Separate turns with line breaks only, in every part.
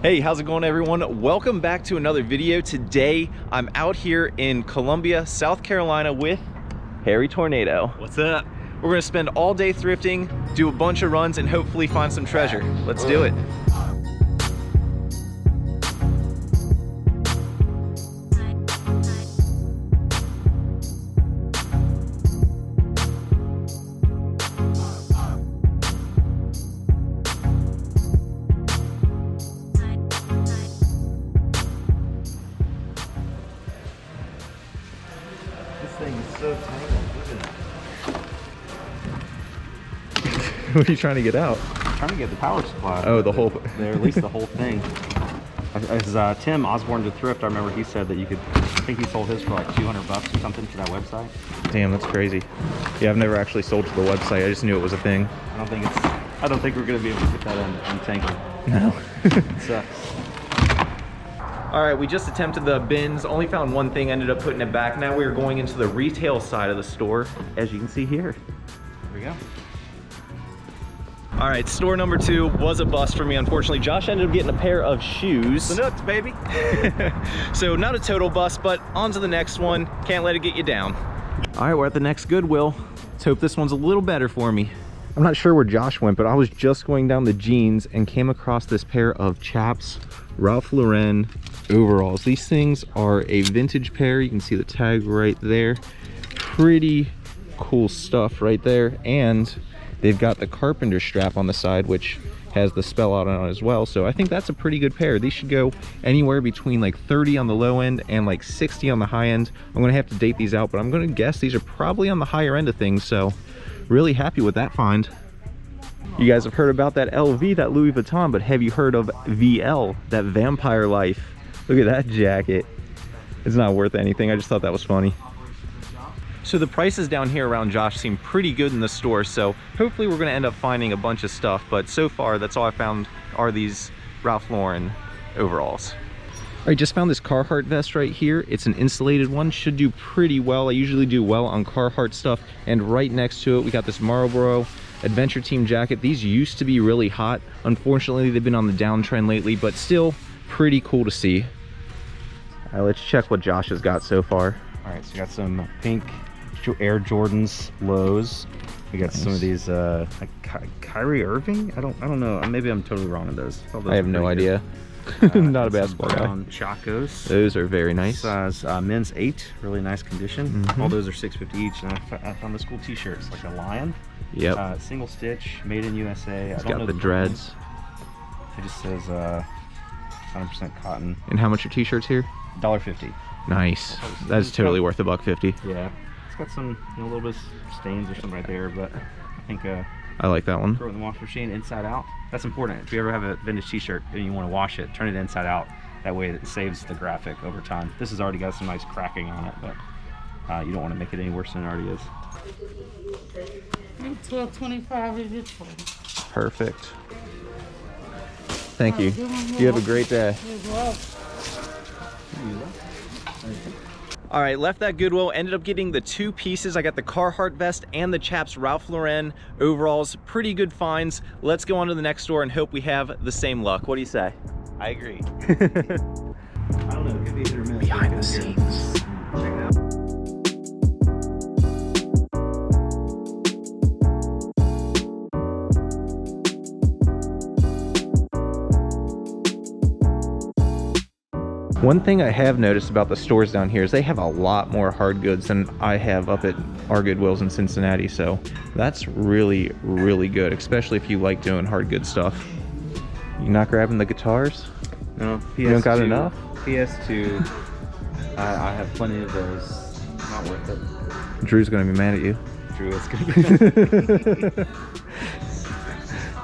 Hey, how's it going, everyone? Welcome back to another video. Today I'm out here in Columbia, South Carolina with Harry Tornado.
What's up?
We're gonna spend all day thrifting, do a bunch of runs, and hopefully find some treasure. Let's do it.
So tangled. Look at that.
What are you trying to get out?
I'm trying to get the power supply.
Oh, the whole...
Or at least the whole thing. As Tim Osborne to Thrift, I remember he said that you could, I think he sold his for like 200 bucks or something for that website.
Damn, that's crazy. Yeah, I've never actually sold to the website. I just knew it was a thing.
I don't think we're gonna be able to get that untangled.
No.
It sucks.
All right, we just attempted the bins, only found one thing, ended up putting it back. Now we are going into the retail side of the store, as you can see here.
Here we go.
All right, store number 2 was a bust for me, unfortunately. Josh ended up getting a pair of shoes.
The nuts, baby.
So not a total bust, but on to the next one. Can't let it get you down. All right, we're at the next Goodwill. Let's hope this one's a little better for me. I'm not sure where Josh went, but I was just going down the jeans and came across this pair of Chaps Ralph Lauren overalls. These things are a vintage pair. You can see the tag right there. Pretty cool stuff right there. And they've got the carpenter strap on the side, which has the spell out on it as well. So I think that's a pretty good pair. These should go anywhere between like 30 on the low end and like 60 on the high end. I'm gonna have to date these out, but I'm gonna guess these are probably on the higher end of things. So really happy with that find. You guys have heard about that LV, that Louis Vuitton, but have you heard of VL, that Vampire Life? Look at that jacket. It's not worth anything. I just thought that was funny. So the prices down here around Josh seem pretty good in the store, so hopefully we're gonna end up finding a bunch of stuff, but so far that's all I found are these Ralph Lauren overalls. All right, just found this Carhartt vest right here. It's an insulated one, should do pretty well. I usually do well on Carhartt stuff, and right next to it we got this Marlboro Adventure Team jacket. These used to be really hot. Unfortunately, they've been on the downtrend lately, but still pretty cool to see. All right, let's check what Josh has got so far.
All right, so we got some pink Air Jordans lows. We got some of these like Kyrie Irving. I don't know. Maybe I'm totally wrong on those.
I have no idea. Not a basketball guy.
Chacos.
Those are very nice.
Size men's 8, really nice condition. All those are $6.50 each. And I found this cool T-shirt. It's like a lion.
Yep.
Single stitch, made in USA.
It's got the dreads.
It just says 100% cotton.
And how much are T-shirts here?
$1.50.
Nice. That's totally worth $1.50.
Yeah. It's got some little bit of stains or something right there, but I think
I like that one.
throw it in the wash machine inside out. That's important. If you ever have a vintage T-shirt and you want to wash it, turn it inside out. That way it saves the graphic over time. This has already got some nice cracking on it, but you don't want to make it any worse than it already is.
$12.25 is your total.
Perfect. Thank you. You have a great day. All right, left that Goodwill, ended up getting the 2 pieces. I got the Carhartt vest and the Chaps Ralph Lauren overalls. Pretty good finds. Let's go on to the next store and hope we have the same luck. What do you say?
I agree. I don't know, it could be hit or miss.
Behind the scenes.
Check it out.
One thing I have noticed about the stores down here is they have a lot more hard goods than I have up at our Goodwills in Cincinnati, so that's really, really good, especially if you like doing hard good stuff. You not grabbing the guitars?
No, PS2,
you don't got enough?
PS2, I have plenty of those. Not worth it.
Drew's gonna be mad at you.
Drew is gonna be mad.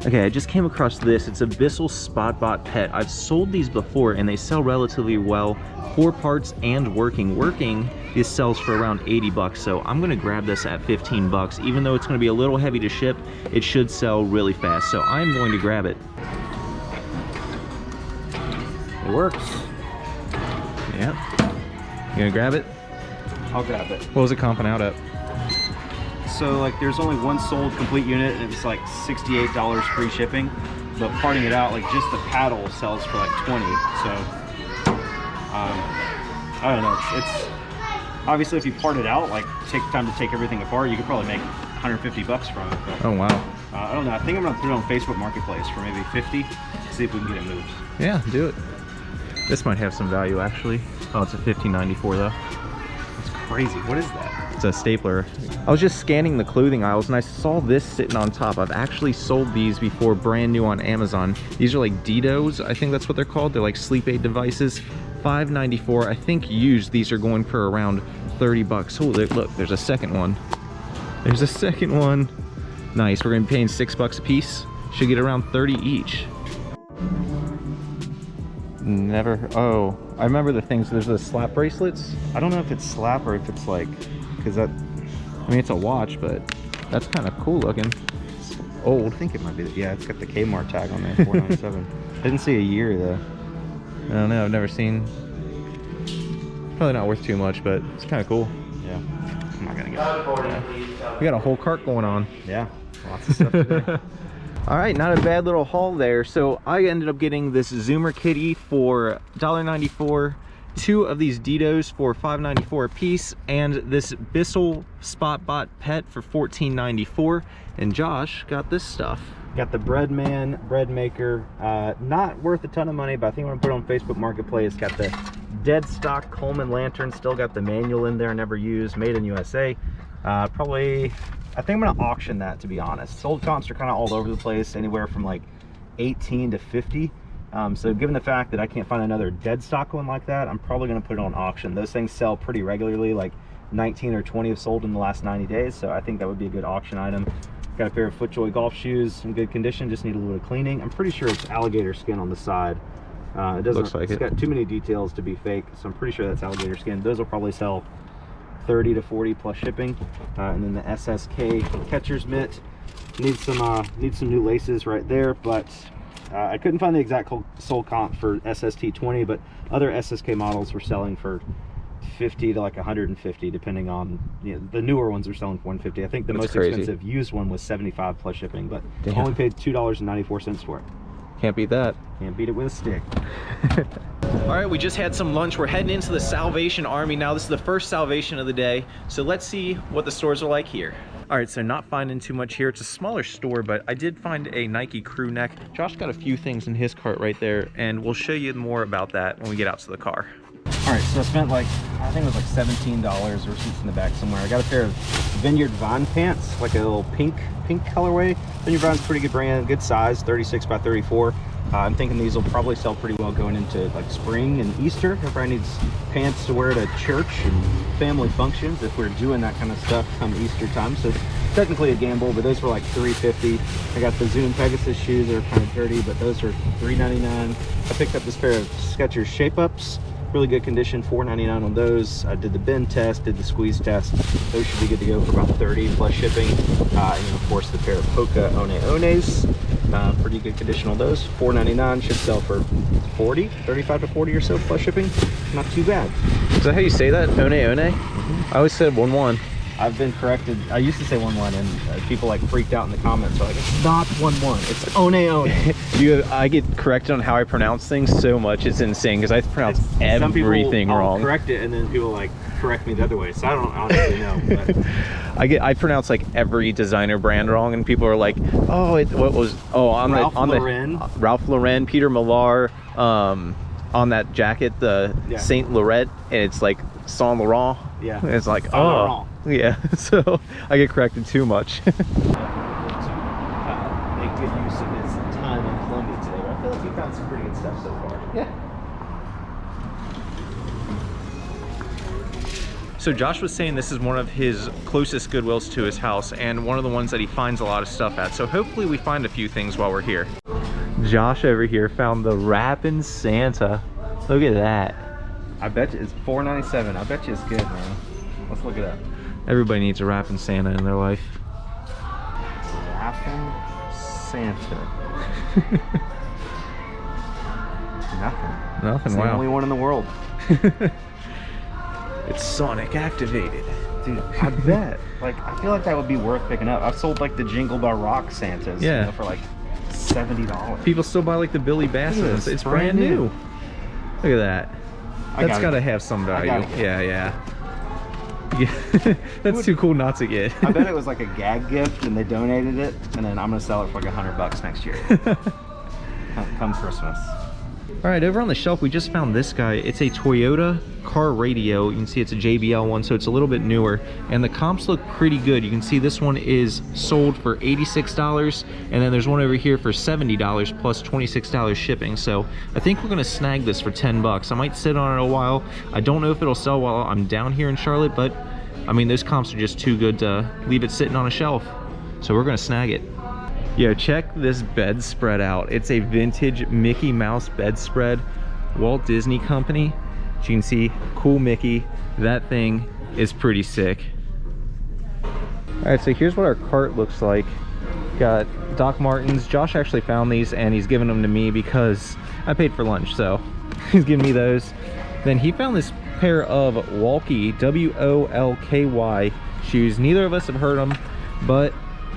Okay, I just came across this. It's a Bissell Spotbot Pet. I've sold these before and they sell relatively well. 4 parts and working. Working, this sells for around 80 bucks. So I'm gonna grab this at 15 bucks. Even though it's gonna be a little heavy to ship, it should sell really fast. So I'm going to grab it. It works. Yep. You gonna grab it?
I'll grab it.
What was it comping out at?
So like there's only one sold complete unit and it's like $68 free shipping. but parting it out, like just the paddle sells for like 20. So I don't know. It's obviously if you part it out, like take time to take everything apart, you could probably make 150 bucks from it. But,
Oh wow.
I don't know. I think I'm gonna put it on Facebook Marketplace for maybe 50. See if we can get it moved.
Yeah, do it. This might have some value actually. Oh, it's a $15.94 though.
It's crazy. What is that?
It's a stapler. I was just scanning the clothing aisles and I saw this sitting on top. I've actually sold these before brand new on Amazon. These are like Didos, I think that's what they're called. They're like sleep aid devices. $5.94. I think used these are going for around 30 bucks. Oh, look, there's a second one. There's a second one. Nice, we're gonna be paying $6 a piece. Should get around 30 each. Never, oh, I remember the things, there's the slap bracelets.
I don't know if it's slap or if it's like, because that,
I mean, it's a watch, but that's kind of cool looking.
it's old. I think it might be, yeah, it's got the Kmart tag on there, $4.97. Didn't see a year though.
I don't know, I've never seen. Probably not worth too much, but it's kind of cool.
Yeah, I'm not gonna get it.
Yeah. We got a whole cart going on.
Yeah, lots of stuff today.
All right, not a bad little haul there. So I ended up getting this Zoomer kitty for $1.94, 2 of these Didos for $5.94 a piece, and this Bissell Spotbot Pet for $14.94. And Josh got this stuff.
Got the Bread Man, bread maker. Not worth a ton of money, but I think I'm gonna put it on Facebook Marketplace. Got the dead stock Coleman lantern, still got the manual in there, never used, made in USA. Probably, I think I'm gonna auction that, to be honest. Sold comps are kind of all over the place, anywhere from like 18 to 50. So given the fact that I can't find another dead stock one like that, I'm probably gonna put it on auction. Those things sell pretty regularly, like 19 or 20 have sold in the last 90 days. So I think that would be a good auction item. Got a pair of Footjoy golf shoes in good condition, just need a little bit of cleaning. I'm pretty sure it's alligator skin on the side. It doesn't,
looks like
it's got too many details to be fake, so I'm pretty sure that's alligator skin. Those will probably sell 30 to 40 plus shipping. And then the SSK catcher's mitt needs some new laces right there, but I couldn't find the exact sold comp for SST20, but other SSK models were selling for 50 to like 150, depending on, you know, the newer ones are selling for 150. I think the most expensive used one was 75 plus shipping, but only paid $2.94 for it.
Can't beat that.
Can't beat it with a stick.
All right, we just had some lunch. We're heading into the Salvation Army now. This is the first Salvation of the day. So let's see what the stores are like here. All right, so not finding too much here. It's a smaller store, but I did find a Nike crew neck. Josh got a few things in his cart right there, and we'll show you more about that when we get out to the car.
All right, so I spent like, I think it was like $17, receipts in the back somewhere. I got a pair of Vineyard Vine pants, like a little pink colorway. Vineyard Vine's a pretty good brand, good size, 36 by 34. I'm thinking these will probably sell pretty well going into like spring and Easter. Everybody needs pants to wear to church and family functions if we're doing that kind of stuff come Easter time. So technically a gamble, but those were like $3.50. I got the Zoom Pegasus shoes. They're kind of dirty, but those are $3.99. I picked up this pair of Skechers Shape Ups. Really good condition, $4.99 on those. I did the bend test, did the squeeze test. Those should be good to go for about 30 plus shipping. And then of course the pair of Hoka Ones, pretty good condition on those. $4.99, should sell for 40, 35 to 40 or so plus shipping. Not too bad.
Is that how you say that? One? I always said 1-1.
I've been corrected. I used to say 1-1, and people like freaked out in the comments. They're like, it's not 1-1, it's one.
I get corrected on how I pronounce things so much, it's insane, because I pronounce everything wrong.
I'll correct it, and then people like correct me the other way, so I don't honestly know. But
I pronounce like every designer brand wrong, and people are like, oh, Ralph Lauren, Peter Millar, on that jacket, the Saint Laurent, and it's like Saint Laurent.
Yeah,
and it's like, oh, yeah. So I get corrected too much.
Make good use of his time in Columbia today, but I feel like he found some pretty good stuff so far.
Yeah. So Josh was saying this is one of his closest Goodwills to his house, and one of the ones that he finds a lot of stuff at. So hopefully we find a few things while we're here. Josh over here found the Rappin' Santa. Look at that.
I bet you it's $4.97. I bet you it's good, man. Let's look it up.
Everybody needs a Rappin' Santa in their life.
Rappin' Santa. Nothing. It's
Wow.
the only one in the world.
It's Sonic activated.
Dude, I bet. Like, I feel like that would be worth picking up. I've sold like the Jingle Bell Rock Santas,
yeah,
you know, for like $70.
People still buy like the Billy Bassett's. It's brand new. Look at that. That's gotta have some value. Yeah. That's too cool not to get.
I bet it was like a gag gift and they donated it, and then I'm gonna sell it for like $100 next year. Come Christmas.
All right, over on the shelf, we just found this guy. It's a Toyota car radio. You can see it's a JBL one, so it's a little bit newer. And the comps look pretty good. You can see this one is sold for $86, and then there's one over here for $70 plus $26 shipping. So I think we're gonna snag this for 10 bucks. I might sit on it a while. I don't know if it'll sell while I'm down here in Charlotte, but I mean, those comps are just too good to leave it sitting on a shelf. So we're gonna snag it. Yo, check this bedspread out. It's a vintage Mickey Mouse bedspread, Walt Disney Company. As you can see, cool Mickey. That thing is pretty sick. All right, so here's what our cart looks like. Got Doc Martens. Josh actually found these and he's giving them to me because I paid for lunch, so he's giving me those. Then he found this pair of Walky, W-O-L-K-Y shoes. Neither of us have heard them, but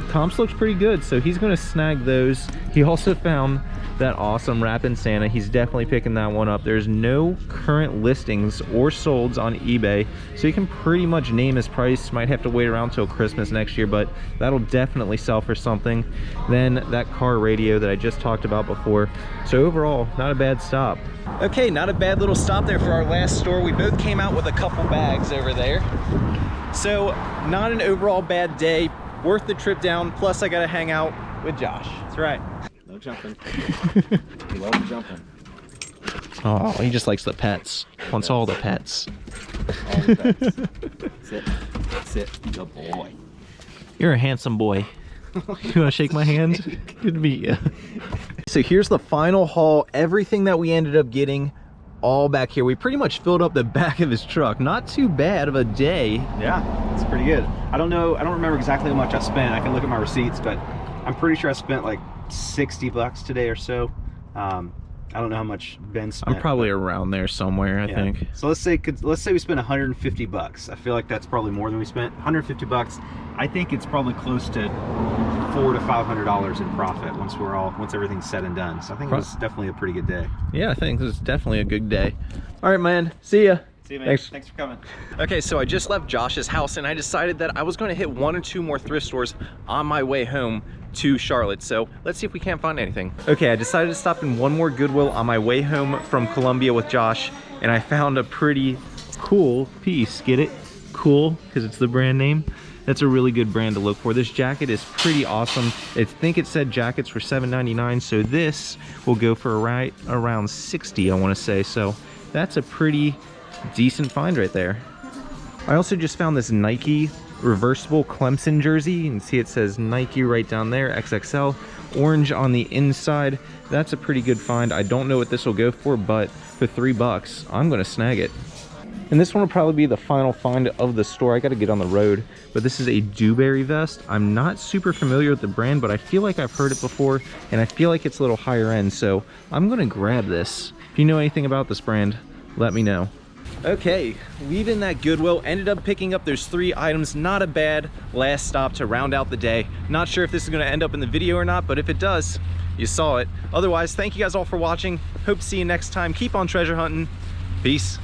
comps looks pretty good, so he's going to snag those. He also found that awesome Rappin' Santa. He's definitely picking that one up. There's no current listings or solds on eBay, so you can pretty much name his price. Might have to wait around till Christmas next year, but that'll definitely sell for something. Then that car radio that I just talked about before. So overall, not a bad stop. Okay, not a bad little stop there for our last store. We both came out with a couple bags over there. So not an overall bad day. Worth the trip down, plus I gotta hang out with Josh. That's right.
No jumping. He loves jumping.
Oh, he just likes the pets. Wants all the pets.
All the pets. Sit, good boy.
You're a handsome boy. You wanna shake my hand? Good to meet you. So here's the final haul. Everything that we ended up getting all back here. We pretty much filled up the back of his truck. Not too bad of a day.
Yeah, it's pretty good. I don't remember exactly how much I spent. I can look at my receipts, but I'm pretty sure I spent like 60 bucks today or so. I don't know how much Ben spent.
I'm probably around there somewhere, I think.
So let's say we spent 150 bucks. I feel like that's probably more than we spent. 150 bucks. I think it's probably close to $400 to $500 in profit once everything's said and done. So I think it was definitely a pretty good day.
Yeah, I think this is definitely a good day. All right, man. See ya.
See you, man. Thanks for coming.
Okay, so I just left Josh's house and I decided that I was going to hit 1 or 2 more thrift stores on my way home to Charlotte. So let's see if we can't find anything. Okay, I decided to stop in one more Goodwill on my way home from Columbia with Josh, and I found a pretty cool piece. Get it? Cool, because it's the brand name. That's a really good brand to look for. This jacket is pretty awesome. I think it said jackets for $7.99, so this will go for right around $60, I want to say. So that's a pretty decent find right there. I also just found this Nike reversible Clemson jersey. You can see it says Nike right down there, XXL, orange on the inside. That's a pretty good find. I don't know what this will go for, but for $3, I'm gonna snag it. And this one will probably be the final find of the store. I gotta get on the road, but this is a Dewberry vest. I'm not super familiar with the brand, but I feel like I've heard it before, and I feel like it's a little higher end, so I'm gonna grab this. If you know anything about this brand, let me know. Okay, leaving that Goodwill, ended up picking up those 3 items. Not a bad last stop to round out the day. Not sure if this is gonna end up in the video or not, but if it does, you saw it. Otherwise, thank you guys all for watching. Hope to see you next time. Keep on treasure hunting. Peace.